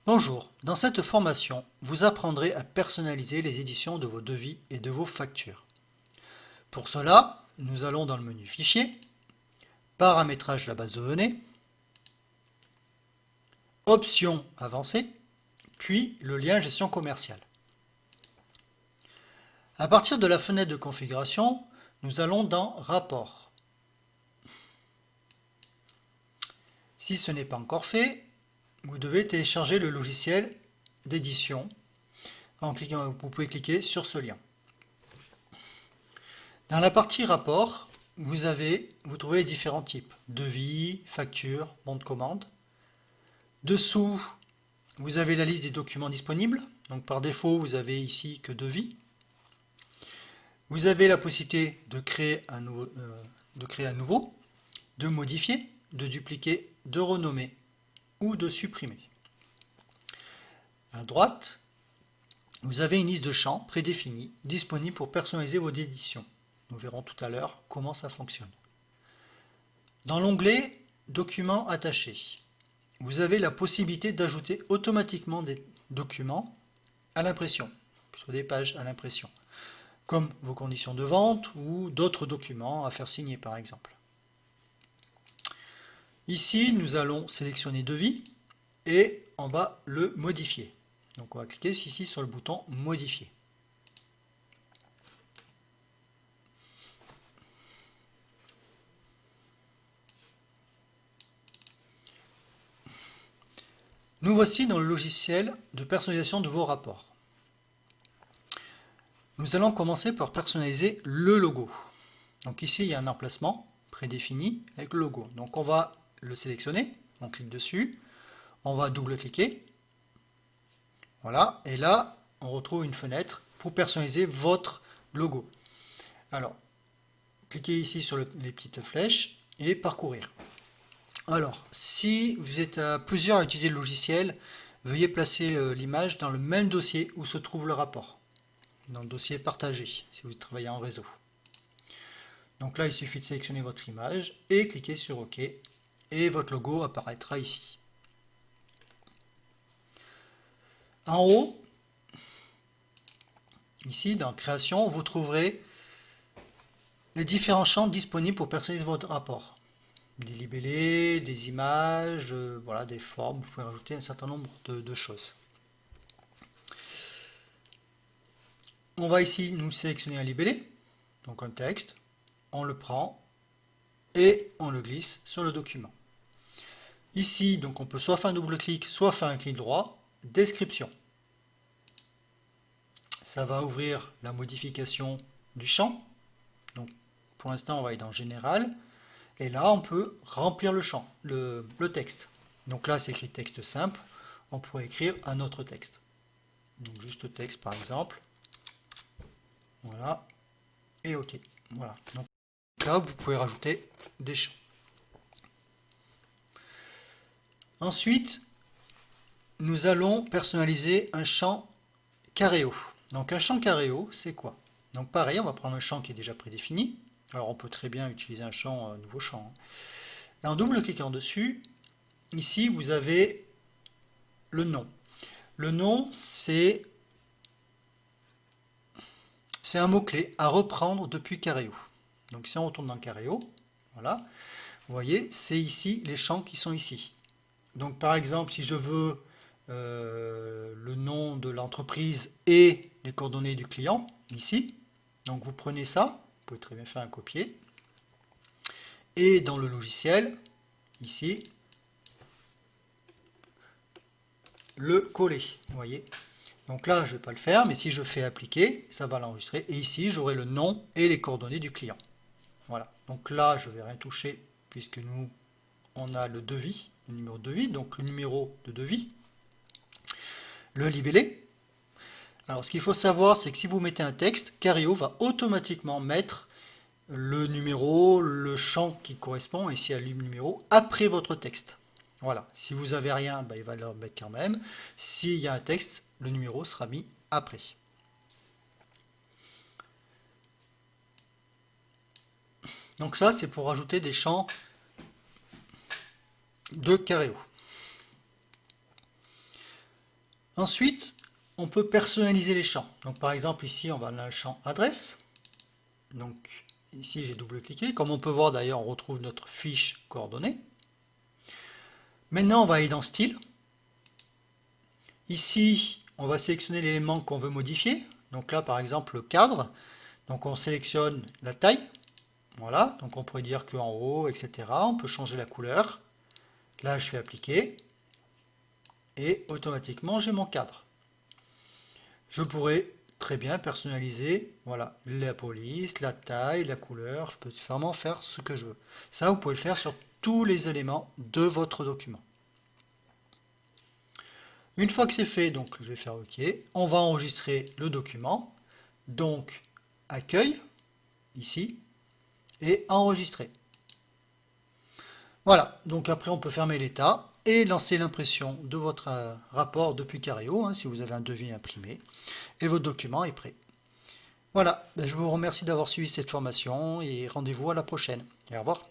Bonjour, dans cette formation, vous apprendrez à personnaliser les éditions de vos devis et de vos factures. Pour cela, nous allons dans le menu Fichier, Paramétrage de la base de données, Options avancées, puis le lien Gestion commerciale. À partir de la fenêtre de configuration, nous allons dans Rapport. Si ce n'est pas encore fait, vous devez télécharger le logiciel d'édition. Vous pouvez cliquer sur ce lien. Dans la partie rapport, vous trouvez différents types: devis, facture, bon de commande. Dessous, vous avez la liste des documents disponibles. Donc par défaut, vous avez ici que devis. Vous avez la possibilité de créer un nouveau, de modifier, de dupliquer, de renommer ou de supprimer. À droite, vous avez une liste de champs prédéfinis disponibles pour personnaliser vos éditions. Nous verrons tout à l'heure comment ça fonctionne. Dans l'onglet Documents attachés, vous avez la possibilité d'ajouter automatiquement des documents à l'impression, sur des pages à l'impression, comme vos conditions de vente ou d'autres documents à faire signer par exemple. Ici, nous allons sélectionner devis et en bas le modifier. Donc on va cliquer ici sur le bouton modifier. Nous voici dans le logiciel de personnalisation de vos rapports. Nous allons commencer par personnaliser le logo. Donc ici, il y a un emplacement prédéfini avec le logo. Donc on va le sélectionner, on clique dessus, on va double-cliquer. Voilà, et là, on retrouve une fenêtre pour personnaliser votre logo. Alors, cliquez ici sur les petites flèches et parcourir. Alors, si vous êtes à plusieurs à utiliser le logiciel, veuillez placer l'image dans le même dossier où se trouve le rapport, dans le dossier partagé, si vous travaillez en réseau. Donc là, il suffit de sélectionner votre image et cliquer sur OK, et votre logo apparaîtra ici. En haut, ici, dans Création, vous trouverez les différents champs disponibles pour personnaliser votre rapport. Des libellés, des images, voilà, des formes, vous pouvez rajouter un certain nombre de choses. On va ici nous sélectionner un libellé, donc un texte, on le prend et on le glisse sur le document. Ici, donc on peut soit faire un double-clic, soit faire un clic droit, description. Ça va ouvrir la modification du champ. Donc pour l'instant, on va aller dans Général. Et là, on peut remplir le champ, le texte. Donc là, c'est écrit texte simple. On pourrait écrire un autre texte. Donc juste texte, par exemple. Voilà. Et OK. Voilà. Donc là, vous pouvez rajouter des champs. Ensuite, nous allons personnaliser un champ Careo. Donc un champ Careo, c'est quoi? Donc pareil, on va prendre un champ qui est déjà prédéfini. Alors on peut très bien utiliser un nouveau champ. Et en double-cliquant dessus, ici vous avez le nom. Le nom, c'est un mot-clé à reprendre depuis Careo. Donc si on retourne dans Careo, voilà, vous voyez, c'est ici les champs qui sont ici. Donc par exemple, si je veux le nom de l'entreprise et les coordonnées du client, ici, donc vous prenez ça, vous pouvez très bien faire un copier, et dans le logiciel, ici, le coller, vous voyez. Donc là, je ne vais pas le faire, mais si je fais appliquer, ça va l'enregistrer, et ici, j'aurai le nom et les coordonnées du client. Voilà, donc là, je ne vais rien toucher, puisque nous, on a le devis, le numéro de devis, donc le numéro de devis, le libellé. Alors ce qu'il faut savoir, c'est que si vous mettez un texte, Careo va automatiquement mettre le numéro, le champ qui correspond, ici à le numéro, après votre texte. Voilà, si vous n'avez rien, il va le mettre quand même. S'il y a un texte, le numéro sera mis après. Donc ça, c'est pour ajouter des champs de Careo. Ensuite, on peut personnaliser les champs. Donc par exemple ici, on va dans le champ adresse. Donc ici, j'ai double-cliqué. Comme on peut voir d'ailleurs, on retrouve notre fiche coordonnées. Maintenant, on va aller dans style. Ici, on va sélectionner l'élément qu'on veut modifier. Donc là, par exemple, le cadre. Donc on sélectionne la taille. Voilà, donc on pourrait dire qu'en haut, etc. On peut changer la couleur. Là, je fais appliquer. Et automatiquement, j'ai mon cadre. Je pourrais très bien personnaliser, voilà, la police, la taille, la couleur. Je peux vraiment faire ce que je veux. Ça, vous pouvez le faire sur tous les éléments de votre document. Une fois que c'est fait, donc je vais faire OK. On va enregistrer le document. Donc, accueil, ici, et enregistrer. Voilà, donc après on peut fermer l'état et lancer l'impression de votre rapport depuis Careo, hein, si vous avez un devis imprimé, et votre document est prêt. Voilà, je vous remercie d'avoir suivi cette formation et rendez-vous à la prochaine. Et au revoir.